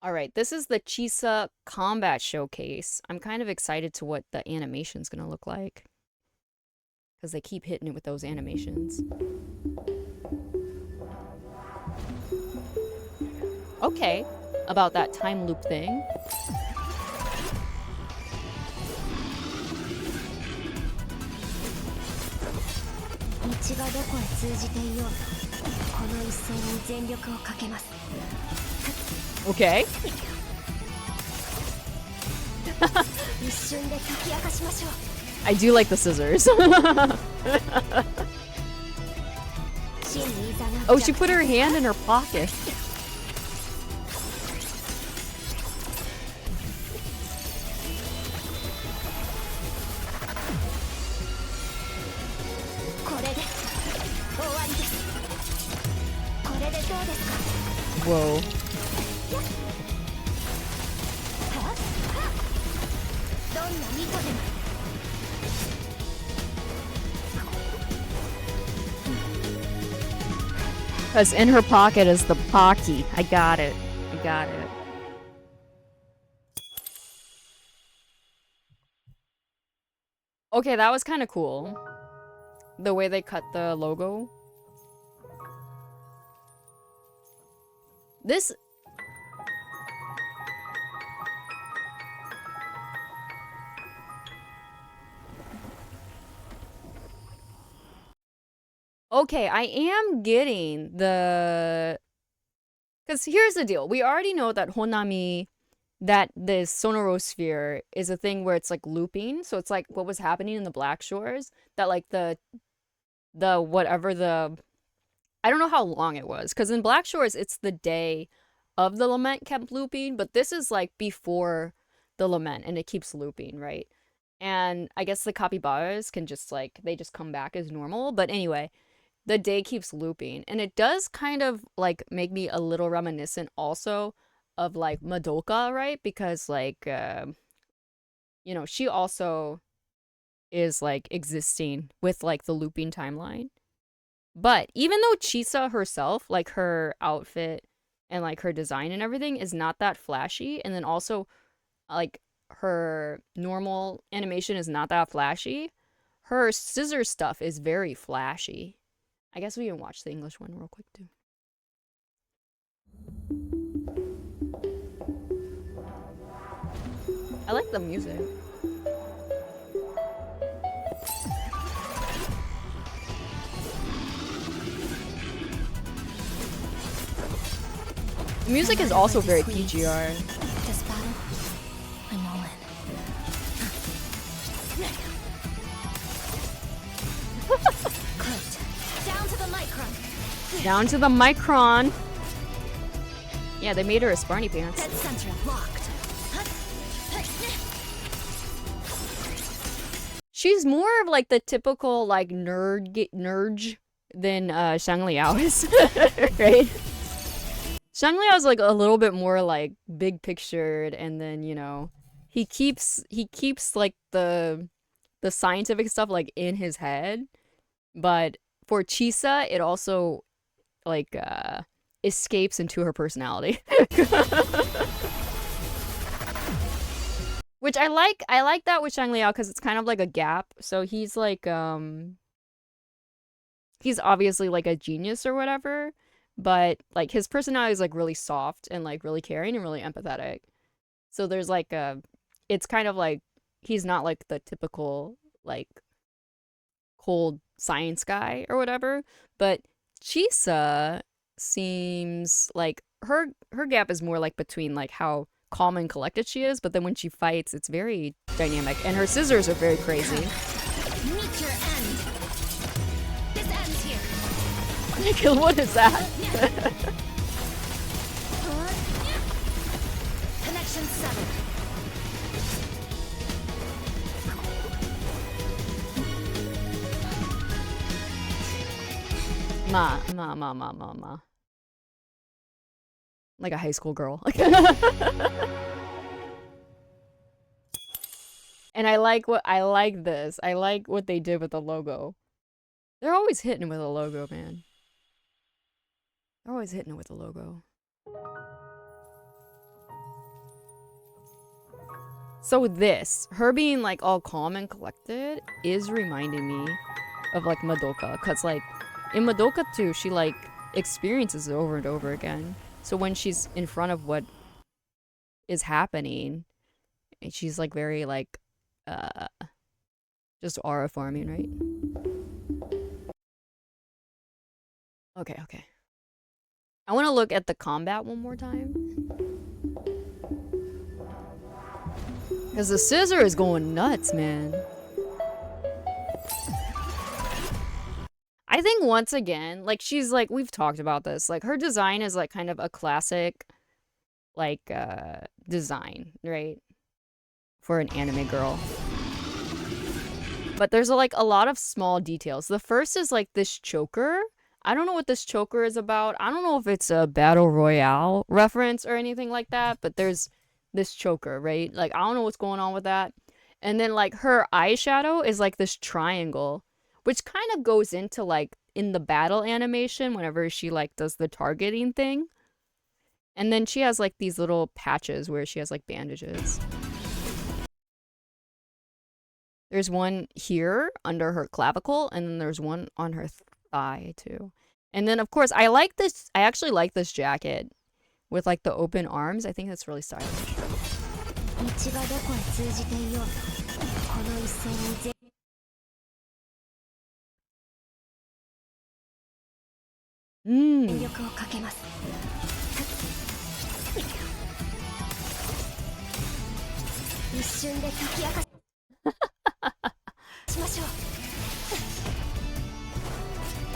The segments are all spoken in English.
Alright, this is the Chisa combat showcase. I'm kind of excited to what the animation's gonna look like. Because they keep hitting it with those animations. Okay, about that time loop thing. 道がどこへ通じていようとこの一戦に全力をかけます Okay. 一瞬で解き明かしましょう I do like the scissors. Oh, she put her hand in her pocket. Whoa. Because in her pocket is the Pocky. I got it. I got it. Okay, that was kind of cool. The way they cut the logo. This... Okay, I am getting the... Because here's the deal. We already know that Honami, that this sonorosphere is a thing where it's like looping. So it's like what was happening in the Black Shores. That like the whatever the... I don't know how long it was. Because in Black Shores, it's the day of the lament kept looping. But this is like before the lament and it keeps looping, right? And I guess the capybaras can just like, they just come back as normal. But anyway... the day keeps looping, and it does kind of like make me a little reminiscent also of like Madoka, right? Because like you know, she also is like existing with like the looping timeline. But even though Chisa herself, like her outfit and like her design and everything is not that flashy, and then also like her normal animation is not that flashy, her scissor stuff is very flashy. I guess we can watch the English one real quick too. I like the music. The music is also very PGR. This battle, I'm all in. Down to the micron. Down to the micron. Yeah, they made her a Sparny pants. Dead center locked. She's more of like the typical like nerd than Shang Liao is, right? Shang Liao is like a little bit more like big pictured, and then you know he keeps like the scientific stuff like in his head, but for Chisa, it also like escapes into her personality. Which I like that with Shang Liao because it's kind of like a gap. So he's like he's obviously like a genius or whatever, but like his personality is like really soft and like really caring and really empathetic. So there's like it's kind of like he's not like the typical like cold science guy or whatever, but Chisa seems like her gap is more like between like how calm and collected she is, but then when she fights it's very dynamic, and her scissors are very crazy. Meet your end. This ends Like, here. what is that? Connection 7. Ma. Like a high school girl. And I like this. I like what they did with the logo. They're always hitting with a logo, man. They're always hitting it with a logo. So this, her being like all calm and collected, is reminding me of like Madoka. Cause like in Madoka too, she like experiences it over and over again. So when she's in front of what is happening, she's like very like uh just aura forming, right? Okay, okay. I want to look at the combat one more time. Because the scissor is going nuts, man. I think once again, like she's like, we've talked about this, like her design is like kind of a classic, like, design, right? For an anime girl. But there's like a lot of small details. The first is like this choker. I don't know what this choker is about. I don't know if it's a battle royale reference or anything like that, but there's this choker, right? Like I don't know what's going on with that. And then like her eyeshadow is like this triangle, which kind of goes into like in the battle animation whenever she like does the targeting thing. And then she has like these little patches where she has like bandages. There's one here under her clavicle, and then there's one on her thigh too. And then of course I like this. I actually like this jacket with like the open arms. I think that's really stylish. Mm.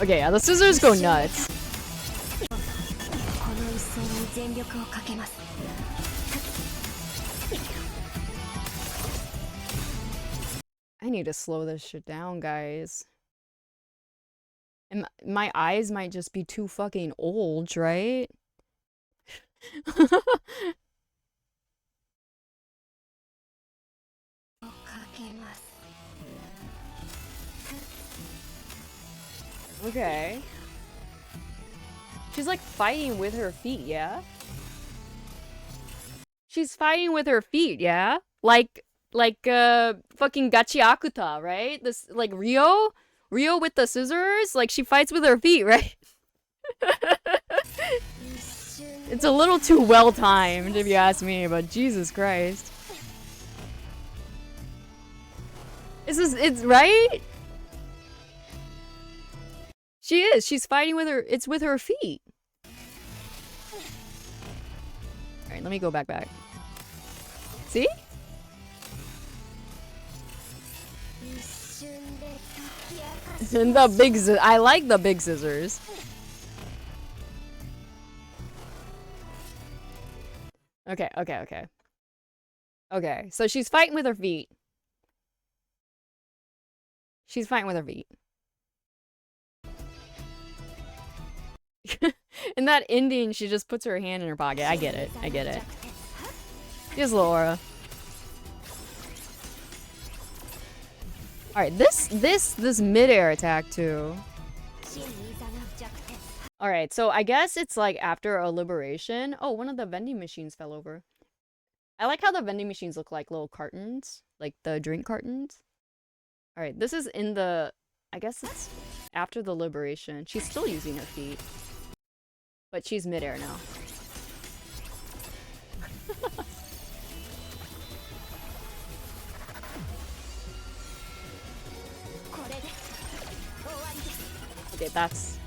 Okay, yeah, the scissors go nuts. I need to slow this shit down, guys. And my eyes might just be too fucking old, right? Okay. She's like fighting with her feet, yeah? She's fighting with her feet, yeah? Like fucking Gachi Akuta, right? This like Rio with the scissors, like she fights with her feet, right? It's a little too well timed if you ask me, but Jesus Christ. It's right? She is. She's fighting with her. It's with her feet. All right, let me go back. See? And the big I like the big scissors. Okay. Okay, so she's fighting with her feet. She's fighting with her feet. In that ending, she just puts her hand in her pocket. I get it. She has Laura. Alright, this mid-air attack too. Alright, so I guess it's like after a liberation. Oh, one of the vending machines fell over. I like how the vending machines look like little cartons. Like the drink cartons. Alright, this is in the... I guess it's after the liberation. She's still using her feet. But she's mid-air now. Okay, that's...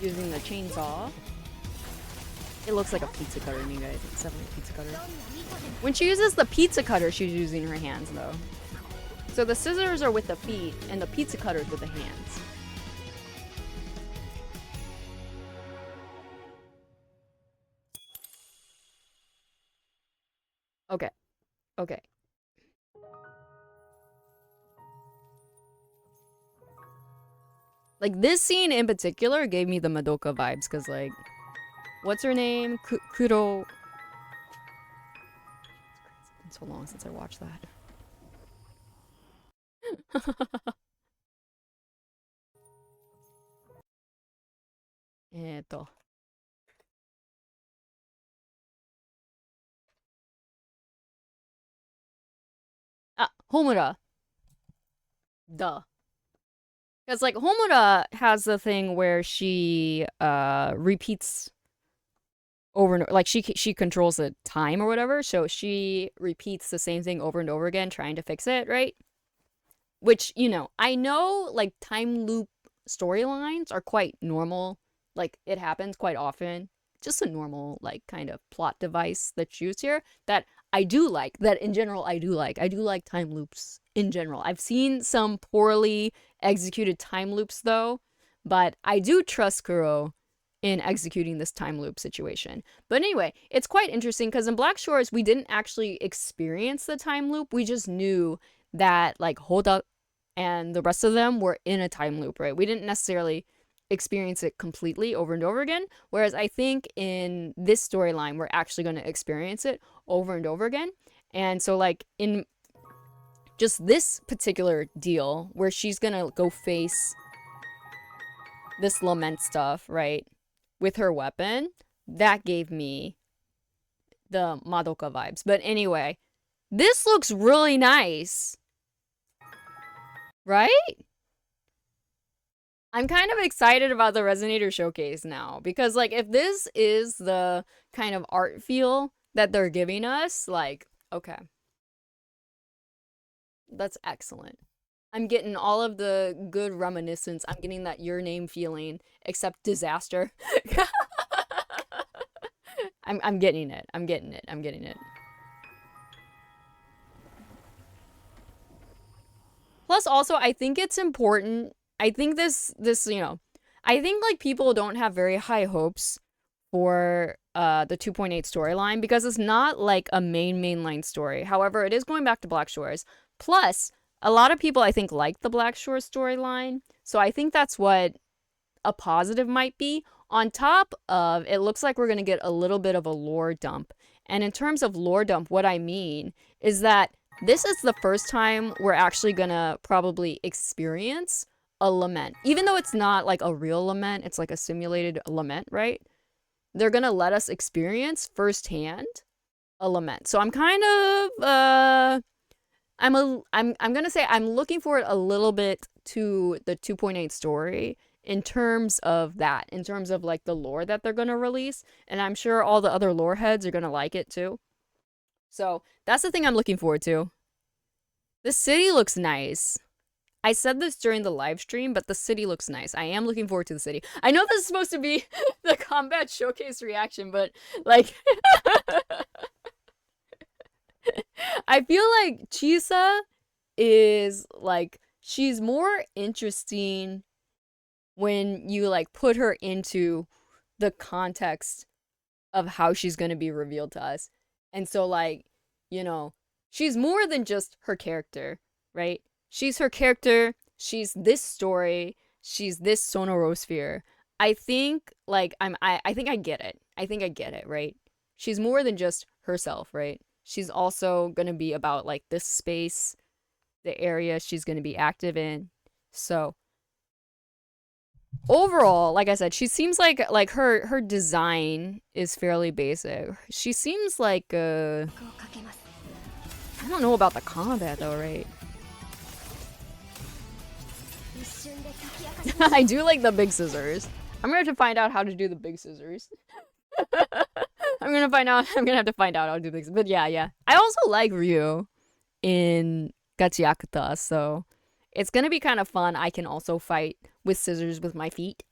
using the chainsaw. It looks like a pizza cutter to me, guys. It's definitely a pizza cutter. When she uses the pizza cutter, she's using her hands, though. So the scissors are with the feet, and the pizza cutter is with the hands. Okay. Okay. Like, this scene in particular gave me the Madoka vibes, because, like, what's her name? Kuro. It's been so long since I watched that. Homura. Duh. Because like Homura has the thing where she repeats over and like she controls the time or whatever, so she repeats the same thing over and over again trying to fix it, right? Which, I know like time loop storylines are quite normal. Like it happens quite often. Just a normal like kind of plot device that's used here that I do like. That in general I do like. I do like time loops in general. I've seen some poorly executed time loops though, but I do trust Kuro in executing this time loop situation. But anyway, it's quite interesting because in Black Shores we didn't actually experience the time loop. We just knew that like Hoda and the rest of them were in a time loop, right? We didn't necessarily experience it completely over and over again. Whereas I think in this storyline, we're actually going to experience it over and over again. And so, like, in just this particular deal where she's going to go face this lament stuff, right, with her weapon, that gave me the Madoka vibes. But anyway, this looks really nice. Right? I'm kind of excited about the Resonator Showcase now because, like, if this is the kind of art feel that they're giving us, like, okay. That's excellent. I'm getting all of the good reminiscence. I'm getting that Your Name feeling, except disaster. I'm getting it. I'm getting it. I'm getting it. Plus, also, I think it's important. I think I think like people don't have very high hopes for the 2.8 storyline because it's not like a mainline story. However, it is going back to Black Shores. Plus, a lot of people I think like the Black Shores storyline, so I think that's what a positive might be. On top of, it looks like we're gonna get a little bit of a lore dump. And in terms of lore dump, what I mean is that this is the first time we're actually gonna probably experience a lament. Even though it's not like a real lament, it's like a simulated lament, right? They're gonna let us experience firsthand a lament. So I'm kind of I'm gonna say I'm looking forward a little bit to the 2.8 story in terms of that, in terms of like the lore that they're gonna release, and I'm sure all the other lore heads are gonna like it too. So that's the thing I'm looking forward to. The city looks nice. I said this during the live stream, but the city looks nice. I am looking forward to the city. I know this is supposed to be the combat showcase reaction, but like I feel like Chisa is like she's more interesting when you like put her into the context of how she's going to be revealed to us. And so like, she's more than just her character, right? She's her character, she's this story, she's this Sonorosphere. I think like I think I get it. I think I get it, right? She's more than just herself, right? She's also going to be about like this space, the area she's going to be active in. So, overall, like I said, she seems like her design is fairly basic. She seems like I don't know about the combat though, right? I do like the big scissors. I'm gonna have to find out how to do the big scissors. I'm gonna have to find out how to do things. But yeah. I also like Ryu in Gachiakuta, so it's gonna be kind of fun. I can also fight with scissors with my feet.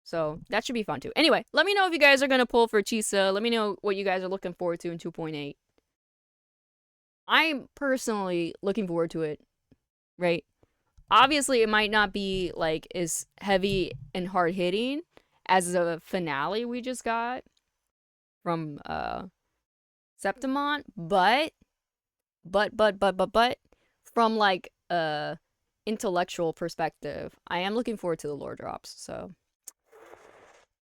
So that should be fun too. Anyway, let me know if you guys are gonna pull for Chisa. Let me know what you guys are looking forward to in 2.8. I'm personally looking forward to it, right? Obviously, it might not be like as heavy and hard hitting as the finale we just got from Septimon, but from like intellectual perspective, I am looking forward to the lore drops. So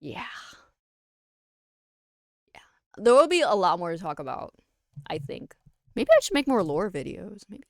yeah. There will be a lot more to talk about, I think. Maybe I should make more lore videos. Maybe